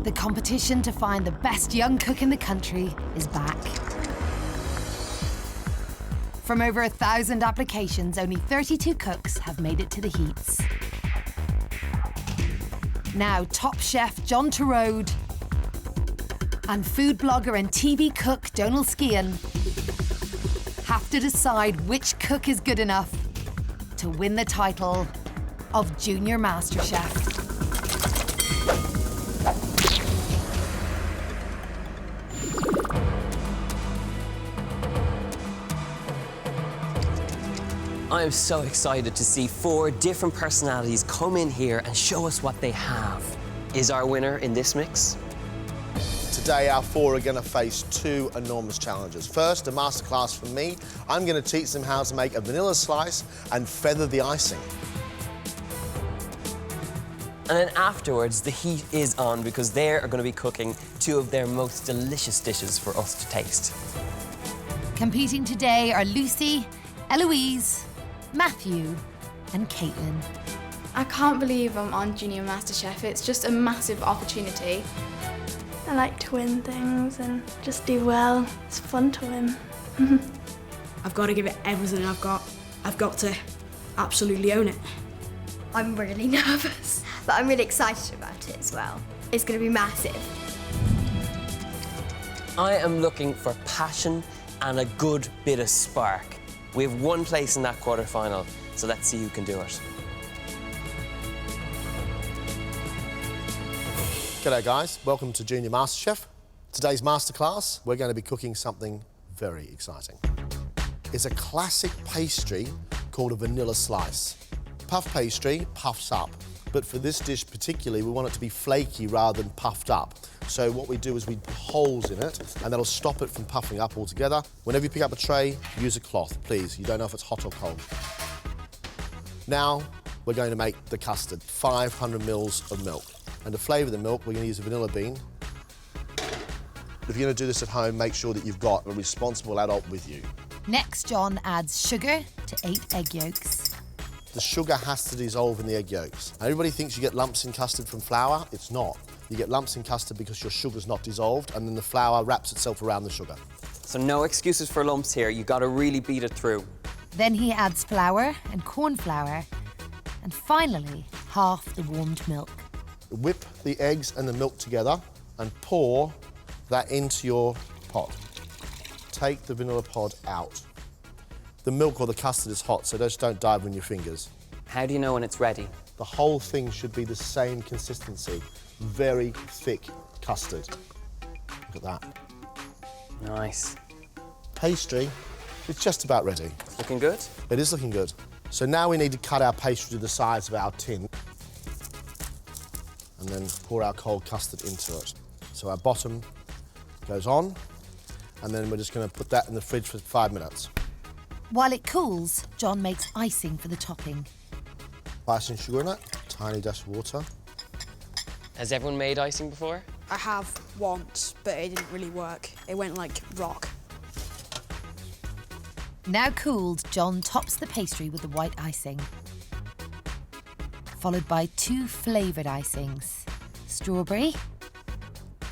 The competition to find the best young cook in the country is back. From over 1,000 applications, only 32 cooks have made it to the heats. Now, top chef John Torode and food blogger and TV cook Donal Skean have to decide which cook is good enough to win the title of Junior MasterChef. I am so excited to see 4 different personalities come in here and show us what they have. Is our winner in this mix? Today, our 4 are going to face 2 enormous challenges. First, a masterclass from me. I'm going to teach them how to make a vanilla slice and feather the icing. And then afterwards, the heat is on because they are going to be cooking 2 of their most delicious dishes for us to taste. Competing today are Lucy, Eloise, Matthew and Caitlin. I can't believe I'm on Junior MasterChef. It's just a massive opportunity. I like to win things and just do well. It's fun to win. I've got to give it everything I've got. I've got to absolutely own it. I'm really nervous, but I'm really excited about it as well. It's going to be massive. I am looking for passion and a good bit of spark. We have 1 place in that quarter-final, so let's see who can do it. G'day guys, welcome to Junior MasterChef. Today's masterclass, we're going to be cooking something very exciting. It's a classic pastry called a vanilla slice. Puff pastry puffs up, but for this dish particularly, we want it to be flaky rather than puffed up. So what we do is we put holes in it, and that'll stop it from puffing up altogether. Whenever you pick up a tray, use a cloth, please. You don't know if it's hot or cold. Now, we're going to make the custard, 500 mils of milk. And to flavour the milk, we're going to use a vanilla bean. If you're going to do this at home, make sure that you've got a responsible adult with you. Next, John adds sugar to 8 egg yolks. The sugar has to dissolve in the egg yolks. Everybody thinks you get lumps in custard from flour. It's not. You get lumps in custard because your sugar's not dissolved, and then the flour wraps itself around the sugar. So no excuses for lumps here. You've got to really beat it through. Then he adds flour and corn flour, and finally, half the warmed milk. Whip the eggs and the milk together and pour that into your pot. Take the vanilla pod out. The milk or the custard is hot, so just don't dive on your fingers. How do you know when it's ready? The whole thing should be the same consistency. Very thick custard. Look at that. Nice. Pastry is just about ready. Looking good? It is looking good. So now we need to cut our pastry to the size of our tin and then pour our cold custard into it. So our bottom goes on, and then we're just going to put that in the fridge for 5 minutes. While it cools, John makes icing for the topping. Icing sugar in it, tiny dash of water. Has everyone made icing before? I have once, but it didn't really work. It went like rock. Now cooled, John tops the pastry with the white icing, followed by 2 flavoured icings, strawberry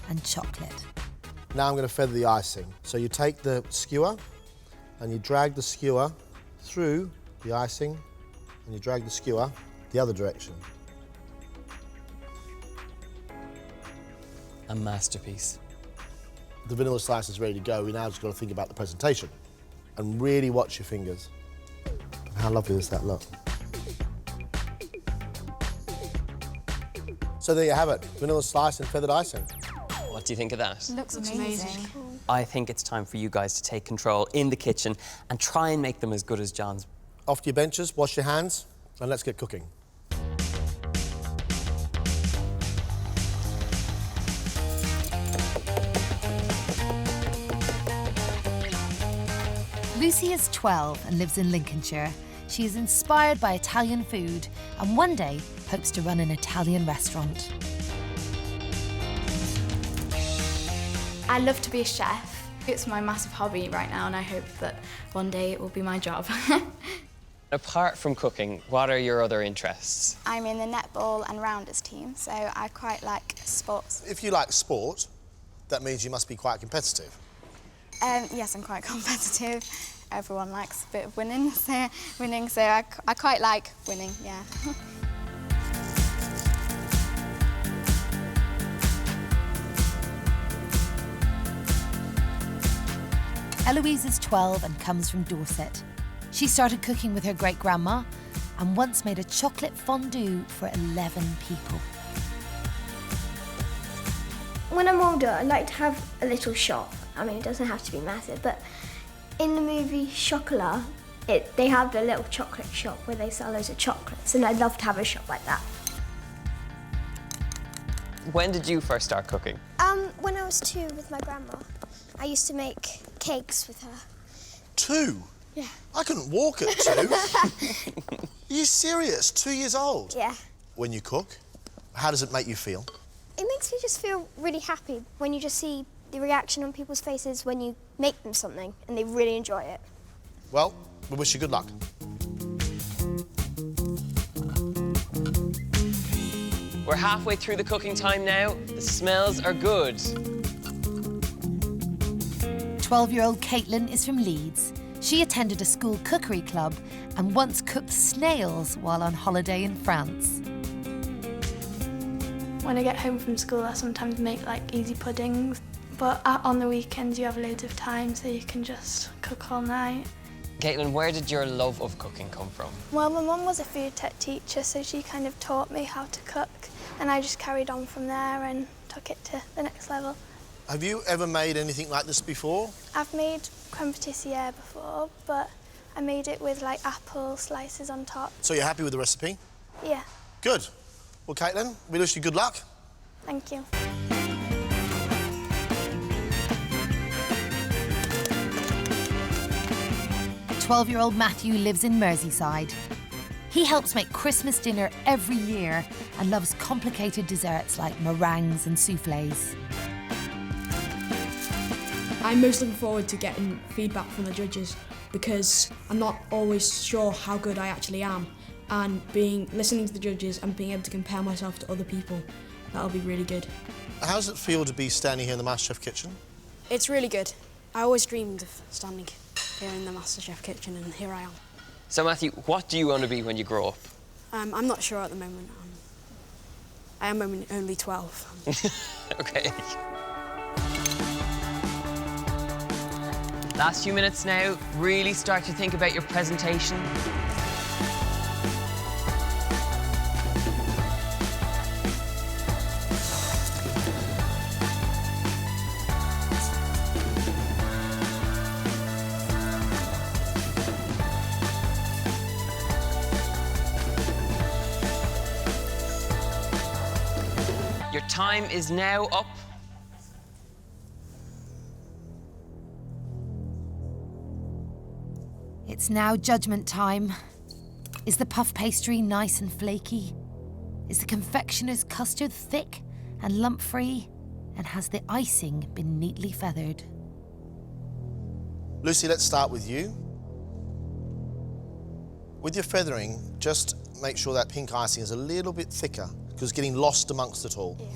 and chocolate. Now I'm going to feather the icing. So you take the skewer and you drag the skewer through the icing and you drag the skewer the other direction. A masterpiece. The vanilla slice is ready to go. We now just got to think about the presentation and really watch your fingers. How lovely does that look? So there you have it, vanilla slice and feathered icing. What do you think of that? Looks amazing. I think it's time for you guys to take control in the kitchen and try and make them as good as John's. Off to your benches, wash your hands, and let's get cooking. Lucy is 12 and lives in Lincolnshire. She is inspired by Italian food and one day hopes to run an Italian restaurant. I love to be a chef. It's my massive hobby right now, and I hope that one day it will be my job. Apart from cooking, what are your other interests? I'm in the netball and rounders team, so I quite like sports. If you like sport, that means you must be quite competitive. Yes, I'm quite competitive. Everyone likes a bit of winning, so I quite like winning, yeah. Eloise is 12 and comes from Dorset. She started cooking with her great-grandma and once made a chocolate fondue for 11 people. When I'm older, I'd like to have a little shop. I mean, it doesn't have to be massive, but in the movie Chocolat, they have a little chocolate shop where they sell loads of chocolates, and I'd love to have a shop like that. When did you first start cooking? When I was 2 with my grandma. I used to make cakes with her. 2? Yeah. I couldn't walk at 2. Are you serious? 2 years old? Yeah. When you cook, how does it make you feel? It makes me just feel really happy when you just see the reaction on people's faces when you make them something and they really enjoy it. Well, we wish you good luck. We're halfway through the cooking time now. The smells are good. 12-year-old Caitlin is from Leeds. She attended a school cookery club and once cooked snails while on holiday in France. When I get home from school, I sometimes make like easy puddings, but on the weekends you have loads of time, so you can just cook all night. Caitlin, where did your love of cooking come from? Well, my mum was a food tech teacher, so she kind of taught me how to cook, and I just carried on from there and took it to the next level. Have you ever made anything like this before? I've made crème pâtissière before, but I made it with like apple slices on top. So you're happy with the recipe? Yeah. Good. Well, Caitlin, we wish you good luck. Thank you. A 12-year-old Matthew lives in Merseyside. He helps make Christmas dinner every year and loves complicated desserts like meringues and soufflés. I'm most looking forward to getting feedback from the judges because I'm not always sure how good I actually am, and listening to the judges and being able to compare myself to other people, that'll be really good. How does it feel to be standing here in the MasterChef kitchen? It's really good. I always dreamed of standing here in the MasterChef kitchen, and here I am. So, Matthew, what do you want to be when you grow up? I'm not sure at the moment. I am only 12. OK. Last few minutes now, really start to think about your presentation. Your time is now up. It's now judgment time. Is the puff pastry nice and flaky? Is the confectioner's custard thick and lump-free? And has the icing been neatly feathered? Lucy, let's start with you. With your feathering, just make sure that pink icing is a little bit thicker because it's getting lost amongst it all. Yeah.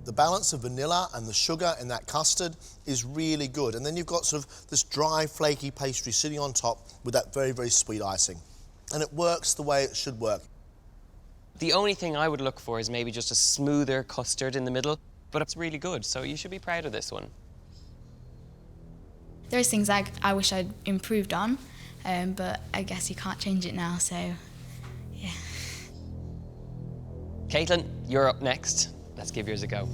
The balance of vanilla and the sugar in that custard is really good. And then you've got sort of this dry, flaky pastry sitting on top with that very, very sweet icing. And it works the way it should work. The only thing I would look for is maybe just a smoother custard in the middle, but it's really good, so you should be proud of this one. There's things I wish I'd improved on, but I guess you can't change it now, so yeah. Caitlin, you're up next. Let's give yours a go.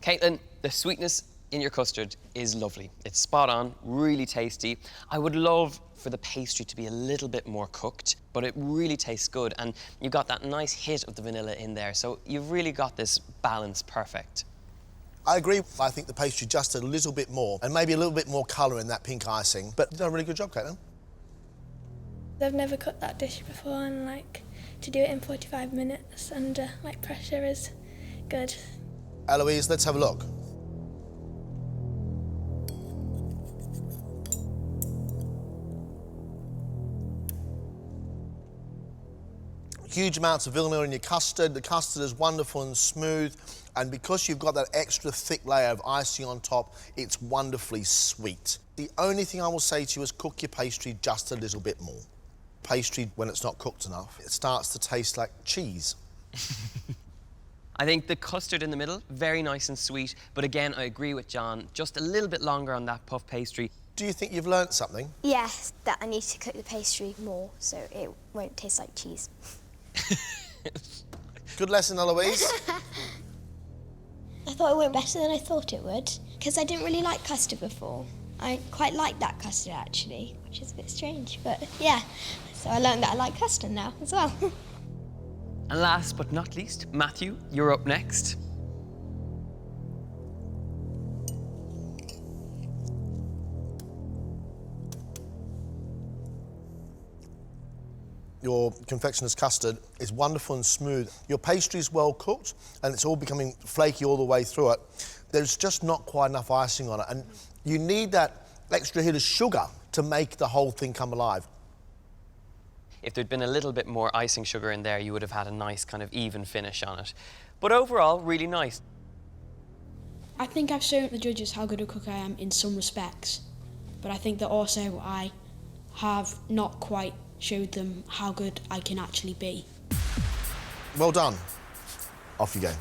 Caitlin, the sweetness in your custard is lovely. It's spot on, really tasty. I would love for the pastry to be a little bit more cooked, but it really tastes good, and you've got that nice hit of the vanilla in there, so you've really got this balance perfect. I agree. I think the pastry just a little bit more, and maybe a little bit more colour in that pink icing. But you've done a really good job, Caitlin. I've never cooked that dish before, and like to do it in 45 minutes under like pressure is good. Eloise, let's have a look. Huge amounts of vanilla in your custard. The custard is wonderful and smooth, and because you've got that extra thick layer of icing on top, it's wonderfully sweet. The only thing I will say to you is cook your pastry just a little bit more. Pastry, when it's not cooked enough, it starts to taste like cheese. I think the custard in the middle, very nice and sweet, but again, I agree with John, just a little bit longer on that puff pastry. Do you think you've learnt something? Yes, that I need to cook the pastry more so it won't taste like cheese. Good lesson, Eloise. I thought it went better than I thought it would, because I didn't really like custard before. I quite like that custard, actually, which is a bit strange, but yeah. So I learned that I like custard now as well. And last but not least, Matthew, you're up next. Your confectioner's custard is wonderful and smooth. Your pastry's well cooked, and it's all becoming flaky all the way through it. There's just not quite enough icing on it, and you need that extra hit of sugar to make the whole thing come alive. If there'd been a little bit more icing sugar in there, you would have had a nice kind of even finish on it. But overall, really nice. I think I've shown the judges how good a cook I am in some respects, but I think that also I have not quite showed them how good I can actually be. Well done. Off you go.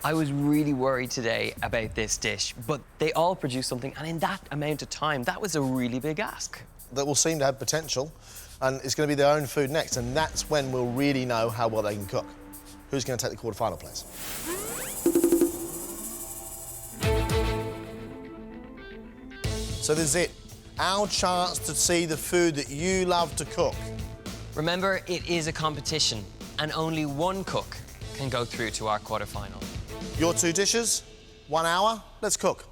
I was really worried today about this dish, but they all produced something, and in that amount of time, that was a really big ask. That will seem to have potential, and it's going to be their own food next, and that's when we'll really know how well they can cook. Who's going to take the quarter-final place? So this is it. Our chance to see the food that you love to cook. Remember, it is a competition, and only one cook can go through to our quarter-final. Your two dishes, 1 hour, let's cook.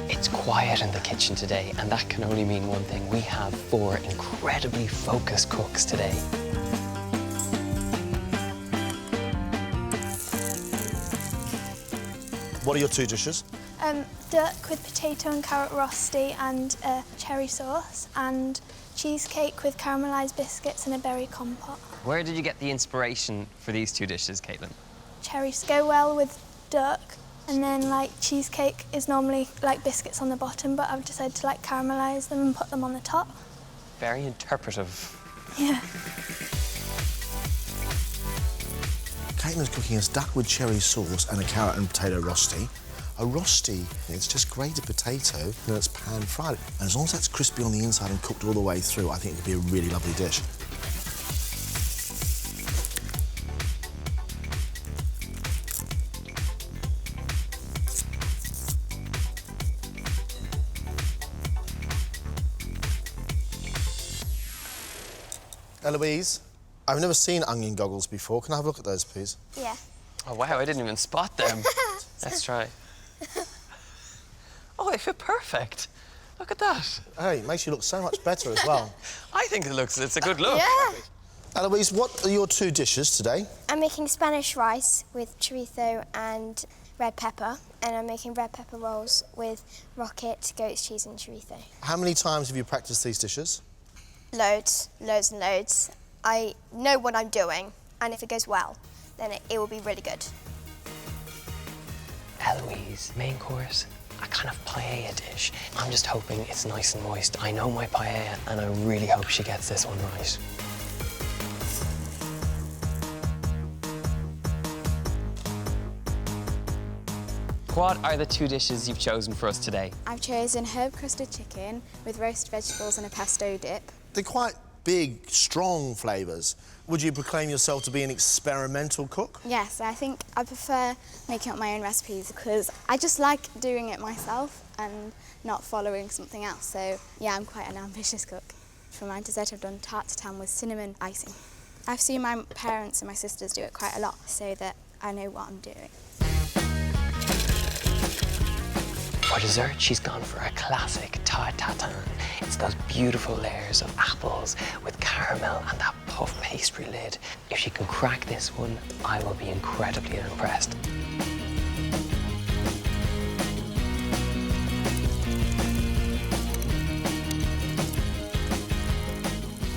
It's quiet in the kitchen today, and that can only mean one thing. We have 4 incredibly focused cooks today. What are your two dishes? Duck with potato and carrot rosti and cherry sauce, and cheesecake with caramelised biscuits and a berry compote. Where did you get the inspiration for these two dishes, Caitlin? Cherries go well with duck, and then like cheesecake is normally like biscuits on the bottom, but I've decided to like caramelise them and put them on the top. Very interpretive. Yeah. Caitlin's cooking us duck with cherry sauce and a carrot and potato rosti. A rosti, it's just grated potato and it's pan-fried. And as long as that's crispy on the inside and cooked all the way through, I think it could be a really lovely dish. Eloise, I've never seen onion goggles before. Can I have a look at those, please? Yeah. Oh, wow, I didn't even spot them. Let's try. Oh, they fit perfect. Look at that. Hey, it makes you look so much better as well. I think it's a good look. Yeah. Eloise, what are your two dishes today? I'm making Spanish rice with chorizo and red pepper, and I'm making red pepper rolls with rocket, goat's cheese and chorizo. How many times have you practiced these dishes? Loads, loads and loads. I know what I'm doing, and if it goes well, then it will be really good. Eloise, main course, a kind of paella dish. I'm just hoping it's nice and moist. I know my paella, and I really hope she gets this one right. What are the two dishes you've chosen for us today? I've chosen herb-crusted chicken with roast vegetables and a pesto dip. They're quite big, strong flavours. Would you proclaim yourself to be an experimental cook? Yes, I think I prefer making up my own recipes because I just like doing it myself and not following something else. So, yeah, I'm quite an ambitious cook. For my dessert, I've done tart tatin with cinnamon icing. I've seen my parents and my sisters do it quite a lot, so that I know what I'm doing. For dessert, she's gone for a classic tart tatin. It's those beautiful layers of apples with caramel and that puff pastry lid. If she can crack this one, I will be incredibly impressed.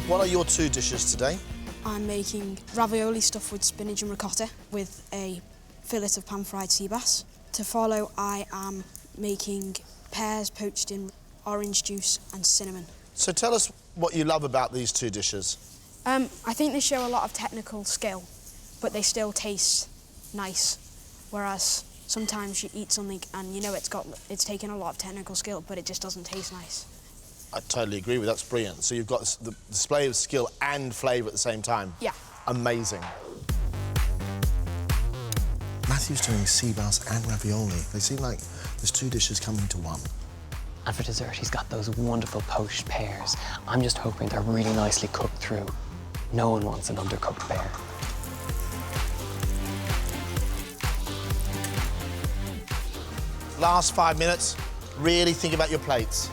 What are your 2 dishes today? I'm making ravioli stuffed with spinach and ricotta with a fillet of pan-fried sea bass. To follow, I am making pears poached in orange juice and cinnamon. So tell us what you love about these 2 dishes. I think they show a lot of technical skill, but they still taste nice. Whereas sometimes you eat something and you know it's taken a lot of technical skill, but it just doesn't taste nice. I totally agree with you. That's brilliant. So you've got the display of skill and flavour at the same time. Yeah. Amazing. Matthew's doing sea bass and ravioli. They seem like there's 2 dishes coming into one. And for dessert, he's got those wonderful poached pears. I'm just hoping they're really nicely cooked through. No one wants an undercooked pear. Last 5 minutes, really think about your plates.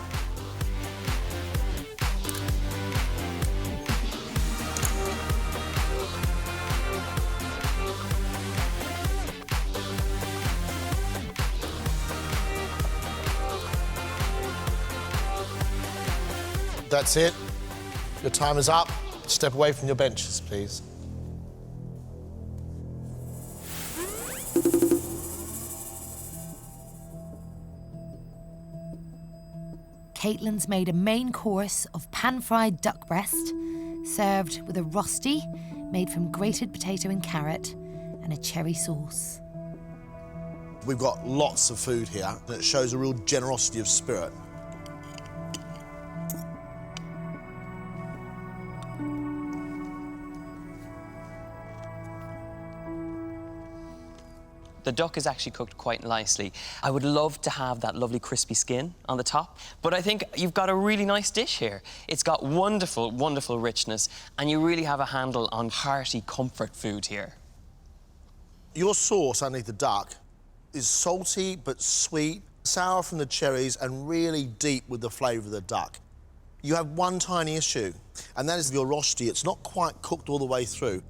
That's it. Your time is up. Step away from your benches, please. Caitlin's made a main course of pan-fried duck breast, served with a rosti made from grated potato and carrot and a cherry sauce. We've got lots of food here, and it shows a real generosity of spirit. The duck is actually cooked quite nicely. I would love to have that lovely crispy skin on the top, but I think you've got a really nice dish here. It's got wonderful, wonderful richness, and you really have a handle on hearty comfort food here. Your sauce underneath the duck is salty but sweet, sour from the cherries, and really deep with the flavour of the duck. You have one tiny issue, and that is your rosti. It's not quite cooked all the way through.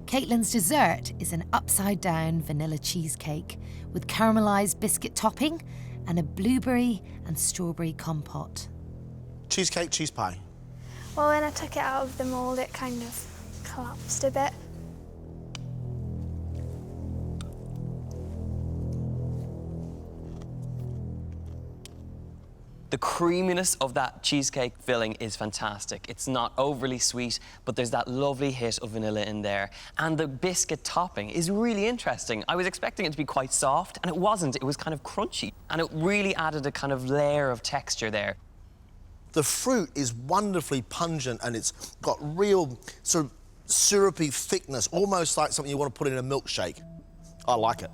Caitlin's dessert is an upside-down vanilla cheesecake with caramelised biscuit topping and a blueberry and strawberry compote. Cheesecake, cheese pie. Well, when I took it out of the mould, it kind of collapsed a bit. The creaminess of that cheesecake filling is fantastic. It's not overly sweet, but there's that lovely hit of vanilla in there. And the biscuit topping is really interesting. I was expecting it to be quite soft, and it wasn't. It was kind of crunchy, and it really added a kind of layer of texture there. The fruit is wonderfully pungent, and it's got real sort of syrupy thickness, almost like something you want to put in a milkshake. I like it.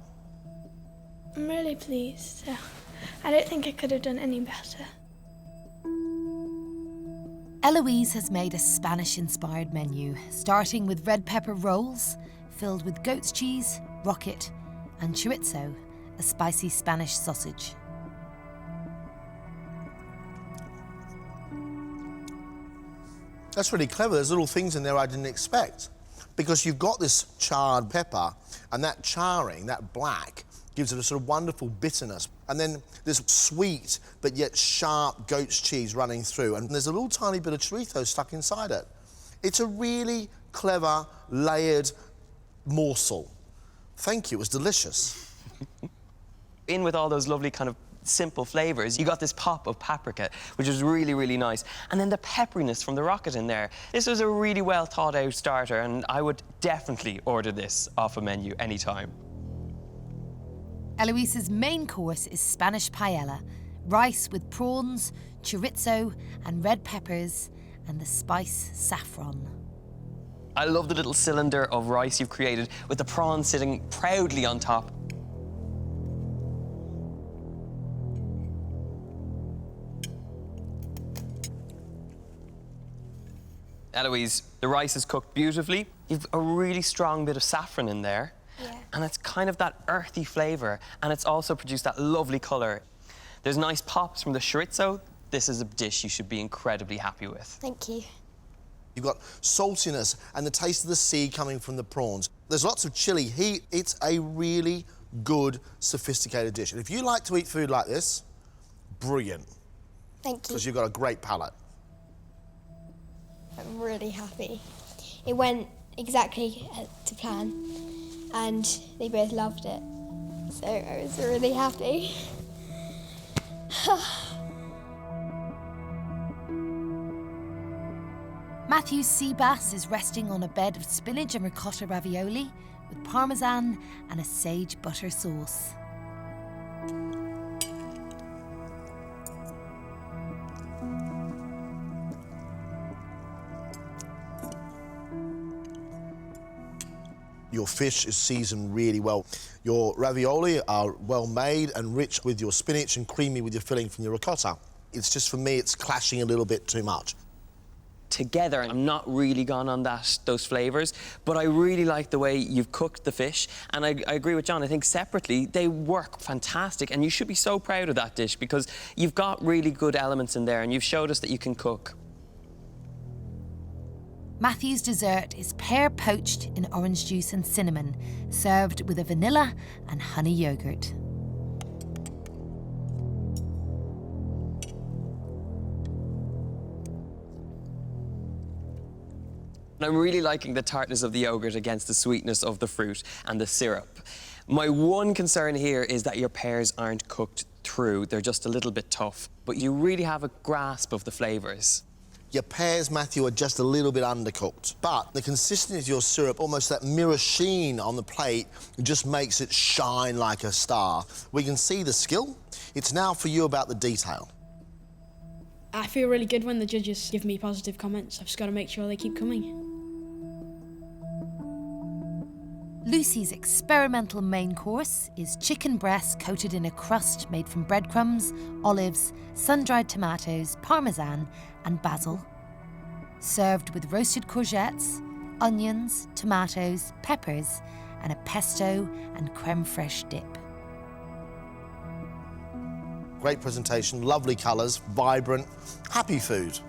I'm really pleased. I don't think I could have done any better. Eloise has made a Spanish-inspired menu, starting with red pepper rolls filled with goat's cheese, rocket, and chorizo, a spicy Spanish sausage. That's really clever. There's little things in there I didn't expect. Because you've got this charred pepper, and that charring, that black, gives it a sort of wonderful bitterness. And then this sweet but yet sharp goat's cheese running through, and there's a little tiny bit of chorizo stuck inside it. It's a really clever, layered morsel. Thank you, it was delicious. In with all those lovely kind of simple flavours, you got this pop of paprika, which is really, really nice. And then the pepperiness from the rocket in there. This was a really well thought out starter, and I would definitely order this off a menu anytime. Eloise's main course is Spanish paella, rice with prawns, chorizo and red peppers, and the spice saffron. I love the little cylinder of rice you've created with the prawns sitting proudly on top. Eloise, the rice is cooked beautifully. You've a really strong bit of saffron in there. Yeah. And it's kind of that earthy flavour, and it's also produced that lovely colour. There's nice pops from the chorizo. This is a dish you should be incredibly happy with. Thank you. You've got saltiness and the taste of the sea coming from the prawns. There's lots of chilli heat. It's a really good, sophisticated dish. And if you like to eat food like this, brilliant. Thank you. Because you've got a great palate. I'm really happy. It went exactly to plan, and they both loved it. So I was really happy. Matthew's sea bass is resting on a bed of spinach and ricotta ravioli with parmesan and a sage butter sauce. Your fish is seasoned really well. Your ravioli are well made and rich with your spinach and creamy with your filling from your ricotta. It's just, for me, it's clashing a little bit too much. Together, I'm not really gone on those flavours, but I really like the way you've cooked the fish, and I agree with John. I think separately they work fantastic, and you should be so proud of that dish because you've got really good elements in there, and you've showed us that you can cook. Matthew's dessert is pear poached in orange juice and cinnamon, served with a vanilla and honey yoghurt. I'm really liking the tartness of the yoghurt against the sweetness of the fruit and the syrup. My one concern here is that your pears aren't cooked through. They're just a little bit tough, but you really have a grasp of the flavours. Your pears, Matthew, are just a little bit undercooked, but the consistency of your syrup, almost that mirror sheen on the plate, just makes it shine like a star. We can see the skill. It's now for you about the detail. I feel really good when the judges give me positive comments. I've just got to make sure they keep coming. Lucy's experimental main course is chicken breast coated in a crust made from breadcrumbs, olives, sun-dried tomatoes, parmesan and basil. Served with roasted courgettes, onions, tomatoes, peppers and a pesto and creme fraiche dip. Great presentation, lovely colours, vibrant, happy food.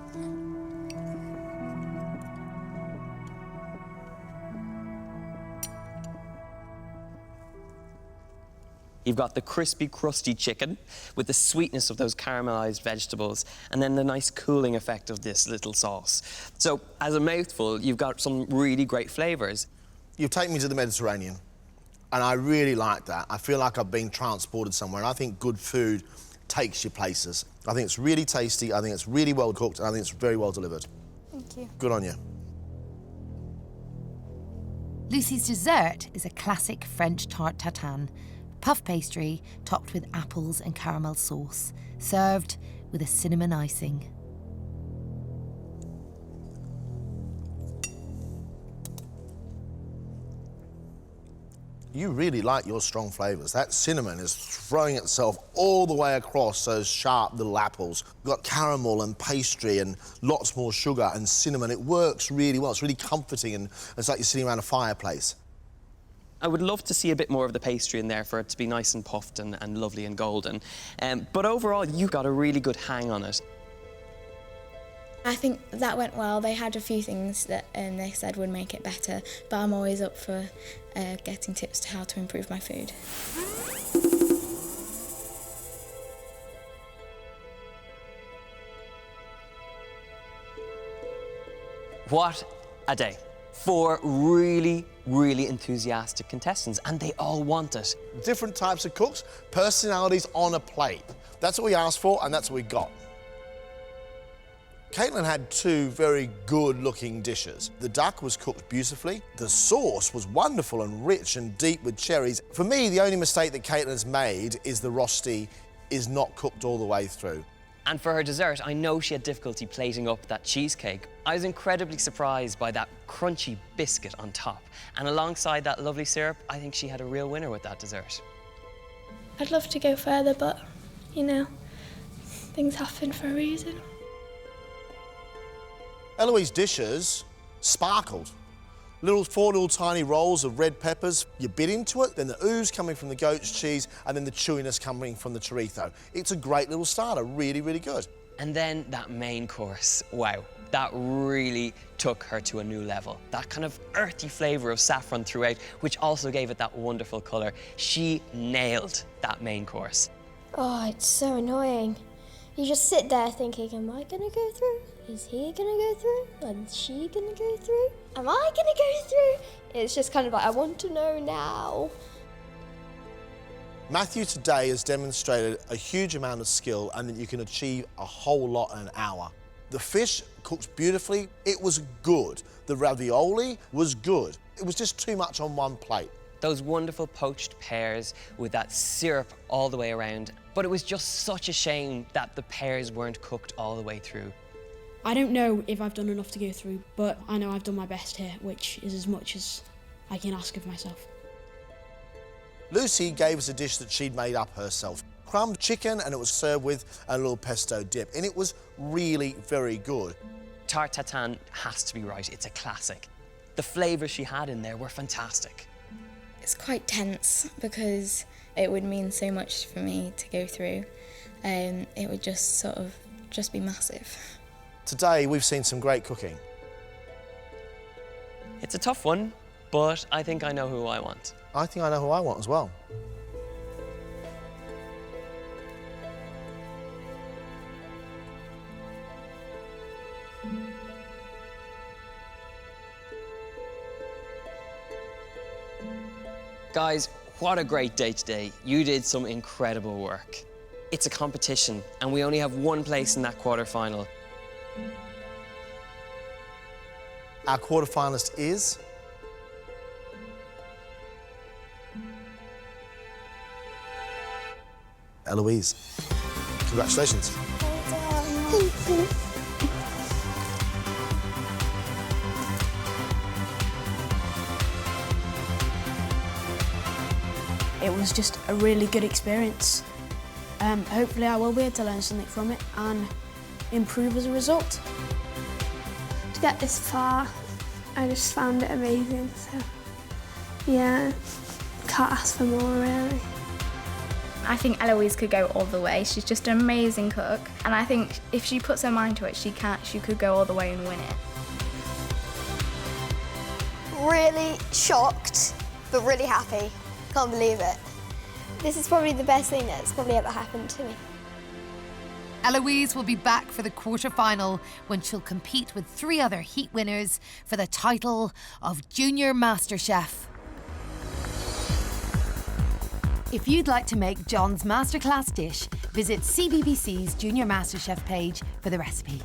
You've got the crispy, crusty chicken with the sweetness of those caramelised vegetables and then the nice cooling effect of this little sauce. So, as a mouthful, you've got some really great flavours. You've taken me to the Mediterranean, and I really like that. I feel like I've been transported somewhere, and I think good food takes you places. I think it's really tasty, I think it's really well cooked, and I think it's very well delivered. Thank you. Good on you. Lucy's dessert is a classic French tarte tatin, puff pastry topped with apples and caramel sauce, served with a cinnamon icing. You really like your strong flavours. That cinnamon is throwing itself all the way across those sharp little apples. You've got caramel and pastry and lots more sugar and cinnamon. It works really well. It's really comforting, and it's like you're sitting around a fireplace. I would love to see a bit more of the pastry in there for it to be nice and puffed and lovely and golden. But overall, you got a really good hang on it. I think that went well. They had a few things that they said would make it better, but I'm always up for getting tips to how to improve my food. What a day. 4 really, really enthusiastic contestants, and they all want it. Different types of cooks, personalities on a plate. That's what we asked for, and that's what we got. Caitlin had 2 very good-looking dishes. The duck was cooked beautifully. The sauce was wonderful and rich and deep with cherries. For me, the only mistake that Caitlin's made is the rosti is not cooked all the way through. And for her dessert, I know she had difficulty plating up that cheesecake. I was incredibly surprised by that crunchy biscuit on top. And alongside that lovely syrup, I think she had a real winner with that dessert. I'd love to go further, but, you know, things happen for a reason. Eloise dishes sparkled. Four little tiny rolls of red peppers. You bit into it, then the ooze coming from the goat's cheese, and then the chewiness coming from the chorizo. It's a great little starter, really, really good. And then that main course, wow, that really took her to a new level. That kind of earthy flavour of saffron throughout, which also gave it that wonderful colour. She nailed that main course. Oh, it's so annoying. You just sit there thinking, am I gonna go through? Is he gonna go through? Is she gonna go through? Am I gonna go through? It's just kind of like, I want to know now. Matthew today has demonstrated a huge amount of skill and that you can achieve a whole lot in an hour. The fish cooked beautifully. It was good. The ravioli was good. It was just too much on one plate. Those wonderful poached pears with that syrup all the way around. But it was just such a shame that the pears weren't cooked all the way through. I don't know if I've done enough to go through, but I know I've done my best here, which is as much as I can ask of myself. Lucy gave us a dish that she'd made up herself. Crumbed chicken, and it was served with a little pesto dip, and it was really very good. Tarte tatin has to be right, it's a classic. The flavours she had in there were fantastic. It's quite tense because it would mean so much for me to go through. It would just be massive. Today, we've seen some great cooking. It's a tough one, but I think I know who I want. I think I know who I want as well. Guys, what a great day today. You did some incredible work. It's a competition, and we only have one place in that quarter-final. Our quarter-finalist is... Eloise. Congratulations. Thank you. It was just a really good experience. Hopefully I will be able to learn something from it and improve as a result. To get this far, I just found it amazing, so yeah, can't ask for more really. I think Eloise could go all the way. She's just an amazing cook, and I think if she puts her mind to it, she could go all the way and win it. Really shocked, but really happy. Can't believe it. This is probably the best thing that's probably ever happened to me. Eloise will be back for the quarter-final when she'll compete with 3 other heat winners for the title of Junior MasterChef. If you'd like to make John's Masterclass dish, visit CBBC's Junior MasterChef page for the recipe.